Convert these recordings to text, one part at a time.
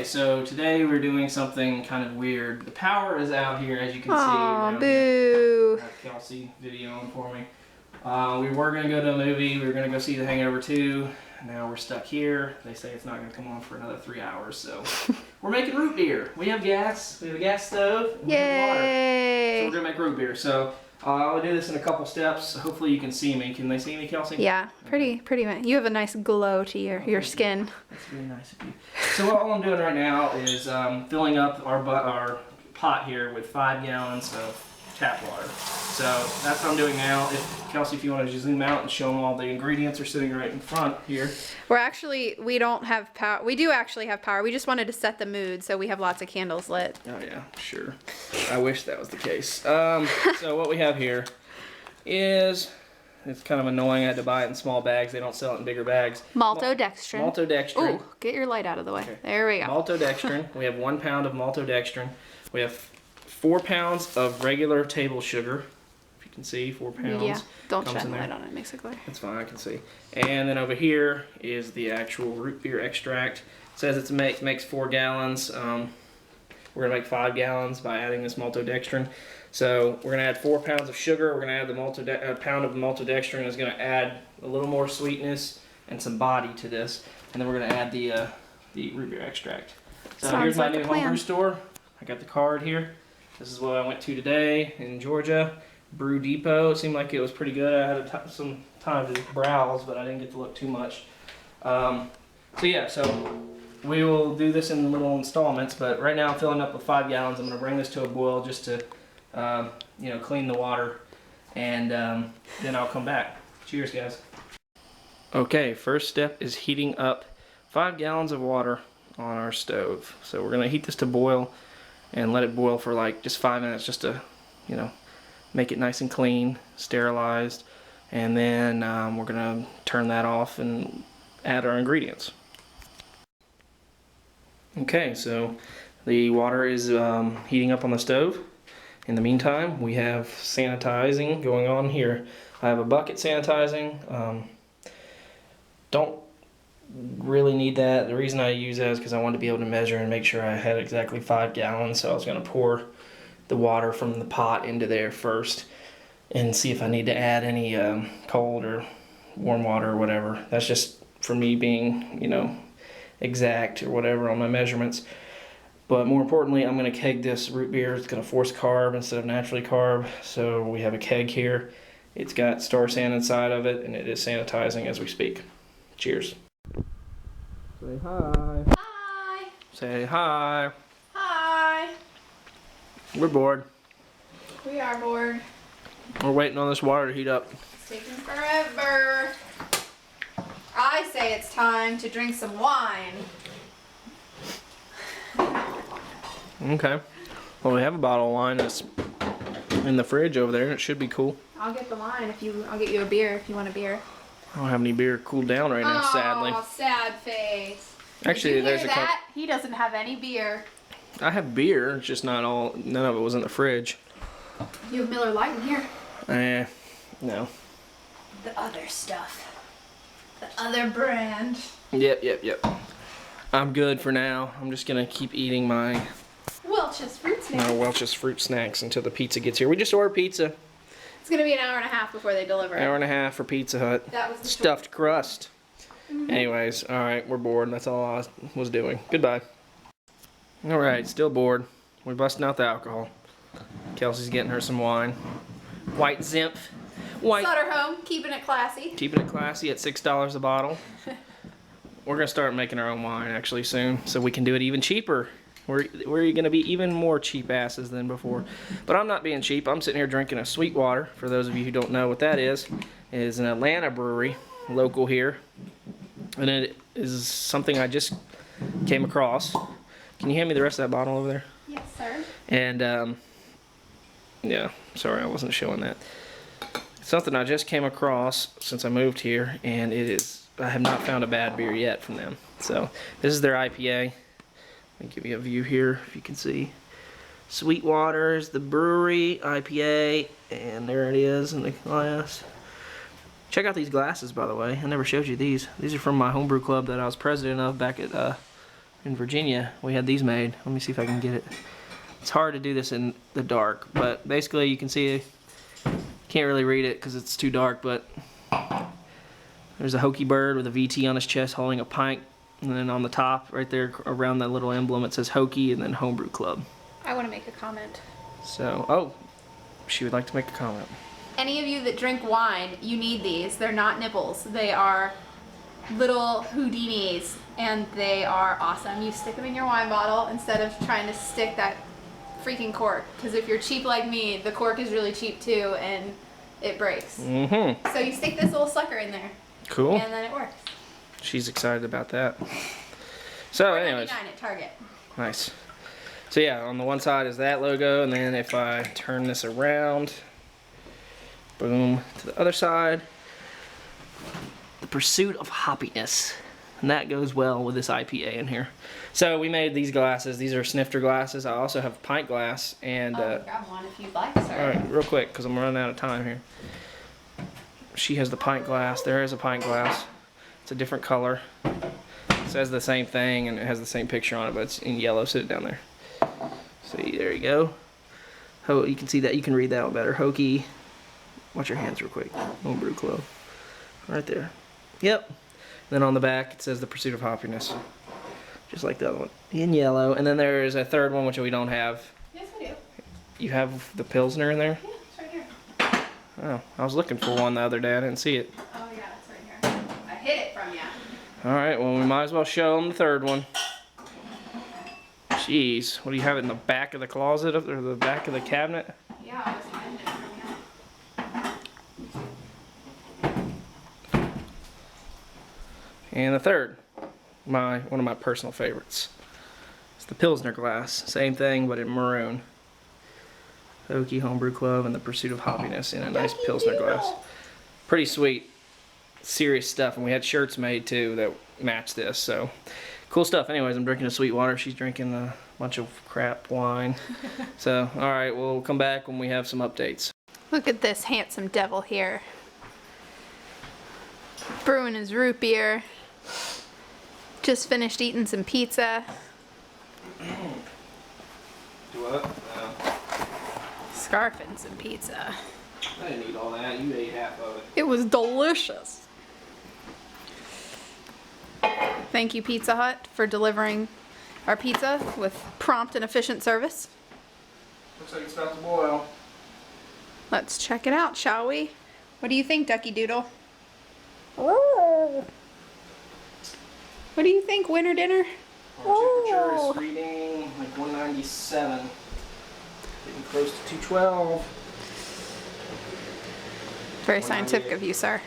so today we're doing something kind of weird. The power is out here, as you can see. Aw, boo. I have Kelsey videoing for me. We were going to go to a movie. We were going to go see The Hangover 2. Now we're stuck here. They say it's not going to come on for another 3 hours, so we're making root beer. We have gas. We have a gas stove. And we have water. So we're going to make root beer. So I'll do this in a couple steps. Hopefully you can see me. Can they see me, Kelsey? Yeah, pretty. You have a nice glow to your skin. That's very nice of you. So all I'm doing right now is filling up our pot here with 5 gallons of tap water. So that's what I'm doing now. Kelsey, if you want to just zoom out and show them all the ingredients are sitting right in front here. We don't have power. We do actually have power. We just wanted to set the mood, so we have lots of candles lit. Oh yeah, sure. I wish that was the case. So what we have here is, it's kind of annoying. I had to buy it in small bags. They don't sell it in bigger bags. Maltodextrin. Maltodextrin. Ooh, get your light out of the way. Okay. There we go. Maltodextrin. We have 1 pound of maltodextrin. We have 4 pounds of regular table sugar. If you can see, 4 pounds. Yeah, don't shine the light on it. It makes it glare. That's fine, I can see. And then over here is the actual root beer extract. It says it makes 4 gallons. We're gonna make 5 gallons by adding this maltodextrin. So we're gonna add 4 pounds of sugar. We're gonna add the pound of maltodextrin is gonna add a little more sweetness and some body to this. And then we're gonna add the root beer extract. So Sounds here's my like new a plan. homebrew store. I got the card here. This is what I went to today in Georgia. Brew Depot. It seemed like it was pretty good. I had some time to browse, but I didn't get to look too much. So yeah, so we will do this in little installments, but right now I'm filling up with 5 gallons. I'm going to bring this to a boil just to clean the water, and then I'll come back. Cheers, guys. Okay, first step is heating up 5 gallons of water on our stove. So we're going to heat this to boil and let it boil for like just 5 minutes just to, make it nice and clean, sterilized, and then we're going to turn that off and add our ingredients. Okay, so the water is heating up on the stove. In the meantime, we have sanitizing going on here. I have a bucket sanitizing. Don't really need that. The reason I use that is because I wanted to be able to measure and make sure I had exactly 5 gallons. So I was going to pour the water from the pot into there first and see if I need to add any cold or warm water or whatever. That's just for me being, exact or whatever on my measurements. But more importantly, I'm going to keg this root beer. It's going to force carb instead of naturally carb. So we have a keg here. It's got Star San inside of it, and it is sanitizing as we speak. Cheers. Say hi. Hi. Say hi. Hi. We're bored. We are bored. We're waiting on this water to heat up. It's taking forever. I say it's time to drink some wine. Okay. Well, we have a bottle of wine that's in the fridge over there, and it should be cool. I'll get the wine I'll get you a beer if you want a beer. I don't have any beer cooled down right now, sadly. Oh, sad face. Actually, Did you there's hear a cup. that? He doesn't have any beer. I have beer, it's just not all. None of it was in the fridge. You have Miller Lite in here. No. The other stuff. The other brand. Yep. I'm good for now. I'm just gonna keep eating my Welch's fruit snacks. Welch's fruit snacks until the pizza gets here. We just ordered pizza. It's gonna be an hour and a half before they deliver. Hour and a half for Pizza Hut. That was the Stuffed crust. Anyways, all right, we're bored. That's all I was doing. Goodbye. All right, still bored. We're busting out the alcohol. Kelsey's getting her some wine. White Zimph. Sutter Home, keeping it classy. Keeping it classy at $6 a bottle. We're gonna start making our own wine actually soon, so we can do it even cheaper. We're gonna be even more cheap asses than before. But I'm not being cheap. I'm sitting here drinking a Sweetwater. For those of you who don't know what that is an Atlanta brewery, local here, and it is something I just came across. Can you hand me the rest of that bottle over there? Yes, sir. And yeah, sorry I wasn't showing that. It's something I just came across since I moved here, and I have not found a bad beer yet from them. So this is their IPA. Let me give you a view here if you can see. Sweetwater's the brewery IPA, and there it is in the glass. Check out these glasses, by the way. I never showed you these. These are from my homebrew club that I was president of back at in Virginia, we had these made. Let me see if I can get it. It's hard to do this in the dark, but basically you can see, can't really read it because it's too dark, but there's a hokey bird with a VT on his chest holding a pint, and then on the top, right there around that little emblem, it says Hokey and then Homebrew Club. I want to make a comment. So, oh, she would like to make a comment. Any of you that drink wine, you need these. They're not nipples. They are little Houdinis, and they are awesome. You stick them in your wine bottle instead of trying to stick that freaking cork. Because if you're cheap like me, the cork is really cheap too, and it breaks. Mm-hmm. So you stick this little sucker in there. Cool. And then it works. She's excited about that. So, anyways. $4.99 at Target. Nice. So yeah, on the one side is that logo, and then if I turn this around, boom, to the other side, the pursuit of hoppiness. And that goes well with this IPA in here. So we made these glasses. These are snifter glasses. I also have pint glass. And grab one if you'd like, sir. all right, real quick, because I'm running out of time here. She has the pint glass. There is a pint glass. It's a different color. It says the same thing, and it has the same picture on it, but it's in yellow. Sit it down there. See, there you go. Oh, you can see that. You can read that one better. Hokey. Watch your hands real quick. Homebrew Club. Right there. Yep. Then on the back, it says the pursuit of happiness. Just like the other one. In yellow. And then there's a third one, which we don't have. Yes, I do. You have the Pilsner in there? Yeah, it's right here. Oh, I was looking for one the other day. I didn't see it. Oh, yeah, it's right here. I hid it from you. All right, well, we might as well show them the third one. Jeez, what do you have in the back of the closet or the back of the cabinet? Yeah, I was hiding it from you. And the third, one of my personal favorites. It's the Pilsner glass. Same thing, but in maroon. Hokey Homebrew Club and the Pursuit of Happiness in a nice Pilsner glass. Pretty sweet, serious stuff. And we had shirts made too that match this, so cool stuff. Anyways, I'm drinking a Sweetwater. She's drinking a bunch of crap wine. So, all right, we'll come back when we have some updates. Look at this handsome devil here. Brewing his root beer. Just finished eating some pizza. Do what? Scarfing some pizza. I didn't eat all that. You ate half of it. It was delicious. Thank you, Pizza Hut, for delivering our pizza with prompt and efficient service. Looks like it's about to boil. Let's check it out, shall we? What do you think, Ducky Doodle? What do you think, winter dinner? Our temperature is reading like 197. Getting close to 212. Very scientific of you, sir.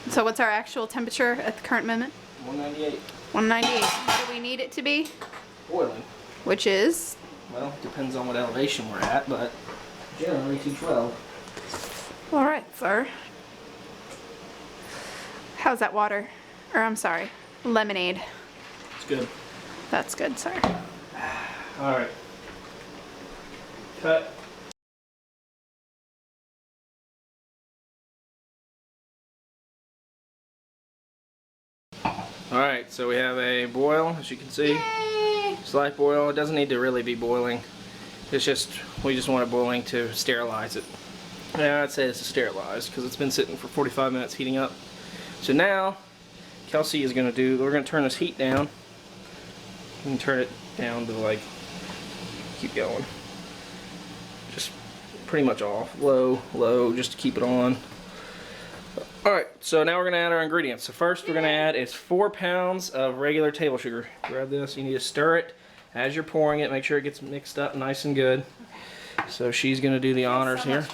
So what's our actual temperature at the current moment? 198. 198. What do we need it to be? Boiling. Which is? Well, depends on what elevation we're at, but generally 212. All right, sir. How's that water? Or I'm sorry, lemonade. It's good. That's good, sir. All right. Cut. Alright, so we have a boil, as you can see. Yay! Slight boil. It doesn't need to really be boiling. It's just, we just want it boiling to sterilize it. Yeah, I'd say it's sterilized because it's been sitting for 45 minutes heating up. So now, Kelsey is going to we're going to turn this heat down. And turn it down to like, keep going. Just pretty much off. Low, low, just to keep it on. Alright, so now we're going to add our ingredients. So first we're going to add is 4 pounds of regular table sugar. Grab this, you need to stir it as you're pouring it. Make sure it gets mixed up nice and good. So she's going to do the honors here.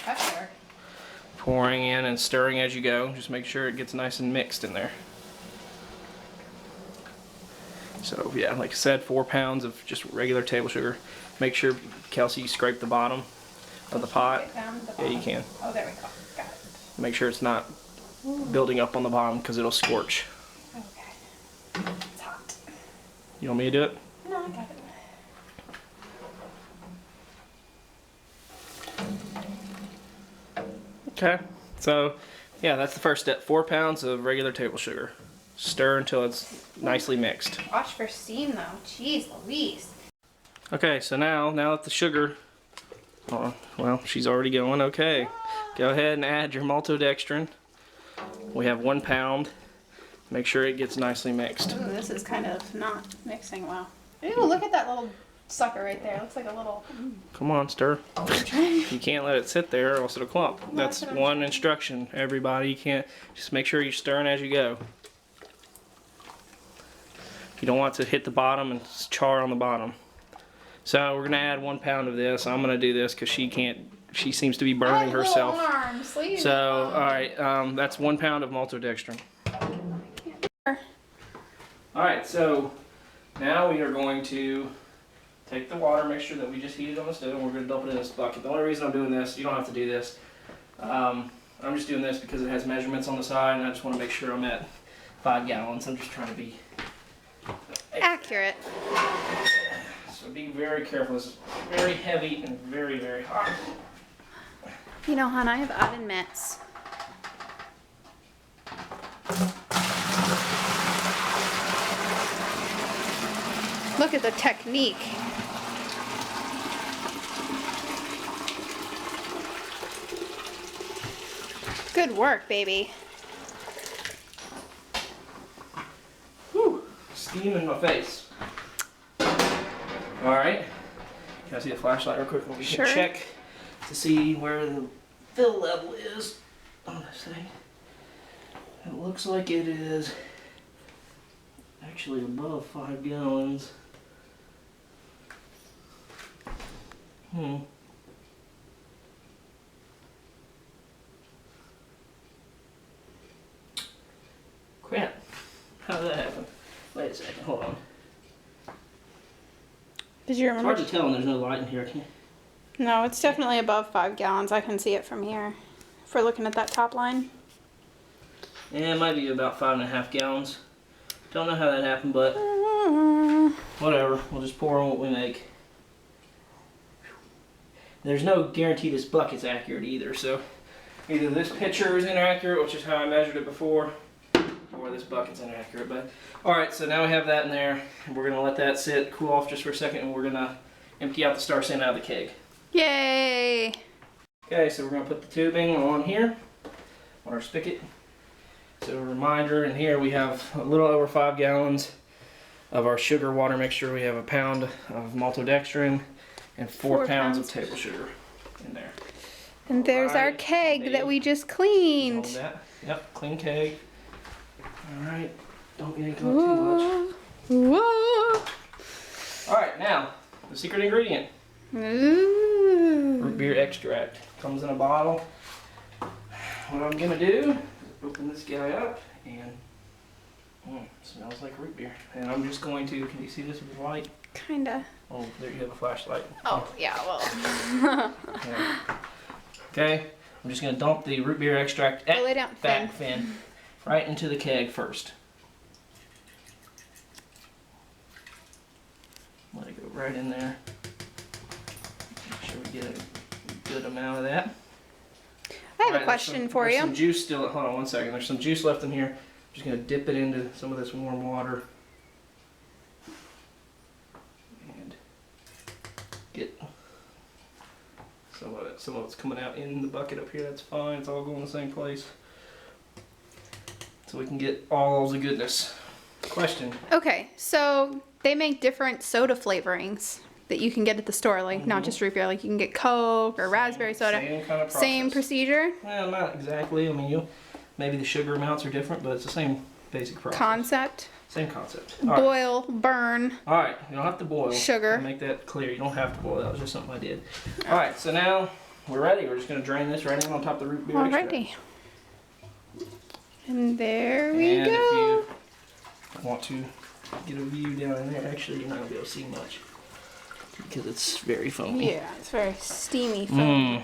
Pouring in and stirring as you go. Just make sure it gets nice and mixed in there. So yeah, like I said, 4 pounds of just regular table sugar. Make sure, Kelsey, you scrape the bottom of the pot. Yeah, you can. Oh, there we go. Got it. Make sure it's not building up on the bottom because it'll scorch. Okay. It's hot. You want me to do it? No, I got it. Okay. So yeah, that's the first step. 4 pounds of regular table sugar. Stir until it's nicely mixed. Watch for steam though. Jeez Louise. Okay, so now that the sugar, well, she's already going. Okay, go ahead and add your maltodextrin. We have 1 pound. Make sure it gets nicely mixed. Ooh, this is kind of not mixing well. Ooh, look at that little sucker right there. It looks like a little... Come on, stir. You can't let it sit there or else it'll clump. That's one instruction, everybody. You can't, just make sure you're stirring as you go. You don't want it to hit the bottom and char on the bottom. So we're gonna add 1 pound of this. I'm gonna do this because she seems to be burning herself. Arms. So, alright, that's 1 pound of maltodextrin. Alright, so now we are going to take the water mixture that we just heated on the stove and we're going to dump it in this bucket. The only reason I'm doing this, you don't have to do this. I'm just doing this because it has measurements on the side and I just want to make sure I'm at 5 gallons. I'm just trying to be accurate. So be very careful. This is very heavy and very, very hot. You know, hon, I have oven mitts. Look at the technique. Good work, baby. Whew, steam in my face. Alright, can I see the flashlight real quick? We Sure. can check to see where the fill level is on this thing. It looks like it is actually above 5 gallons. Crap. How did that happen? Wait a second, hold on. Did you It's remember? hard to tell when there's no light in here, can you? No, it's definitely above 5 gallons. I can see it from here. If we're looking at that top line. Yeah, it might be about 5.5 gallons. Don't know how that happened, but whatever. We'll just pour on what we make. There's no guarantee this bucket's accurate either, so either this pitcher is inaccurate, which is how I measured it before, or this bucket's inaccurate. But alright, so now we have that in there, and we're gonna let that sit, cool off just for a second, and we're gonna empty out the star sand out of the keg. Yay! Okay, so we're gonna put the tubing on here, on our spigot. So a reminder, in here we have a little over 5 gallons of our sugar water mixture. We have 1 pound of maltodextrin and 4 pounds of table sugar in there. And there's our keg that we just cleaned. Hold that. Yep, clean keg. Alright, don't get it too much. Whoa. Alright, now, the secret ingredient. Ooh. Root beer extract. Comes in a bottle. What I'm gonna do is open this guy up and smells like root beer. And I'm just going to, can you see this with the light? Kinda. Oh, there you have a flashlight. Oh, yeah, well. Yeah. Okay, I'm just gonna dump the root beer extract Lay down, back fin right into the keg first. Let it go right in there. Make sure we get a good amount of that. I have a question for you. There's some juice still. Hold on one second. There's some juice left in here. I'm just gonna dip it into some of this warm water and get some of it's coming out in the bucket up here. That's fine. It's all going the same place, so we can get all the goodness. Question. Okay, so they make different soda flavorings that you can get at the store, like not just root beer. Like you can get Coke or raspberry soda. Same kind of process. Same procedure. Well, not exactly. I mean, maybe the sugar amounts are different, but it's the same basic process. Concept. Same concept. All right. Boil, burn. All right, you don't have to boil. Sugar. I'll make that clear. You don't have to boil. That was just something I did. All right, so now we're ready. We're just going to drain this right in on top of the root beer extract. Alrighty. And there we And go. if you want to get a view down in there, actually you're not going to be able to see much because it's very foamy. Yeah, it's very steamy foam.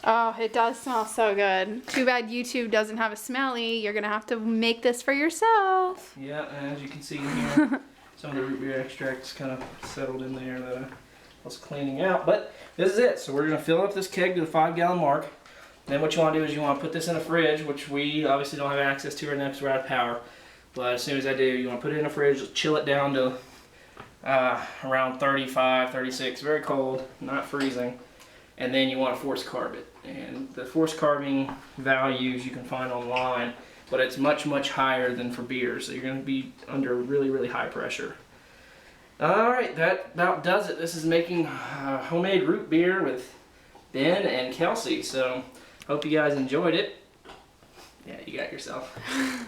Oh, it does smell so good. Too bad YouTube doesn't have a smelly. You're gonna have to make this for yourself. Yeah, and as you can see in here, some of the root beer extract's kind of settled in there that I was cleaning out. But this is it. So we're going to fill up this keg to the 5 gallon mark. Then what you want to do is you want to put this in a fridge, which we obviously don't have access to right now because we're out of power. But as soon as I do, you want to put it in the fridge, chill it down to around 35, 36, very cold, not freezing. And then you want to force carb it. And the force carbing values you can find online, but it's much, much higher than for beer. So you're going to be under really, really high pressure. Alright, that about does it. This is making homemade root beer with Ben and Kelsey. So hope you guys enjoyed it. Yeah, you got yourself.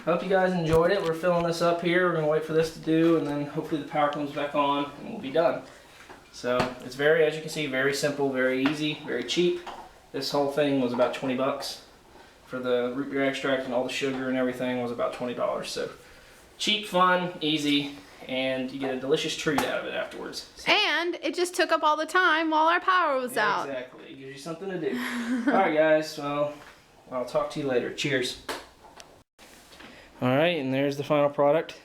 Hope you guys enjoyed it. We're filling this up here. We're going to wait for this to do, and then hopefully the power comes back on and we'll be done. So it's very, as you can see, very simple, very easy, very cheap. This whole thing was about 20 bucks. For the root beer extract and all the sugar and everything was about $20. So cheap, fun, easy, and you get a delicious treat out of it afterwards. So, and it just took up all the time while our power was out. Exactly. It gives you something to do. Alright guys, well, I'll talk to you later. Cheers. Alright, and there's the final product.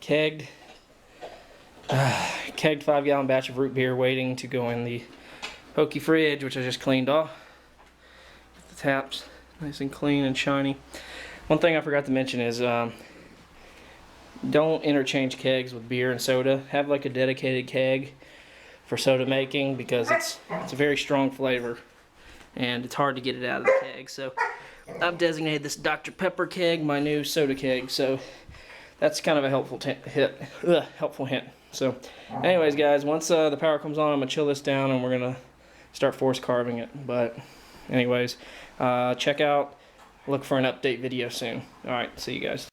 Kegged 5-gallon batch of root beer waiting to go in the pokey fridge, which I just cleaned off. The taps nice and clean and shiny. One thing I forgot to mention is don't interchange kegs with beer and soda. Have like a dedicated keg for soda making, because it's a very strong flavor and it's hard to get it out of the keg. So I've designated this Dr. Pepper keg my new soda keg. So that's kind of a helpful hint. So anyways guys, once the power comes on, I'm gonna chill this down and we're gonna start force carving it. But anyways, check out, look for an update video soon. Alright, see you guys.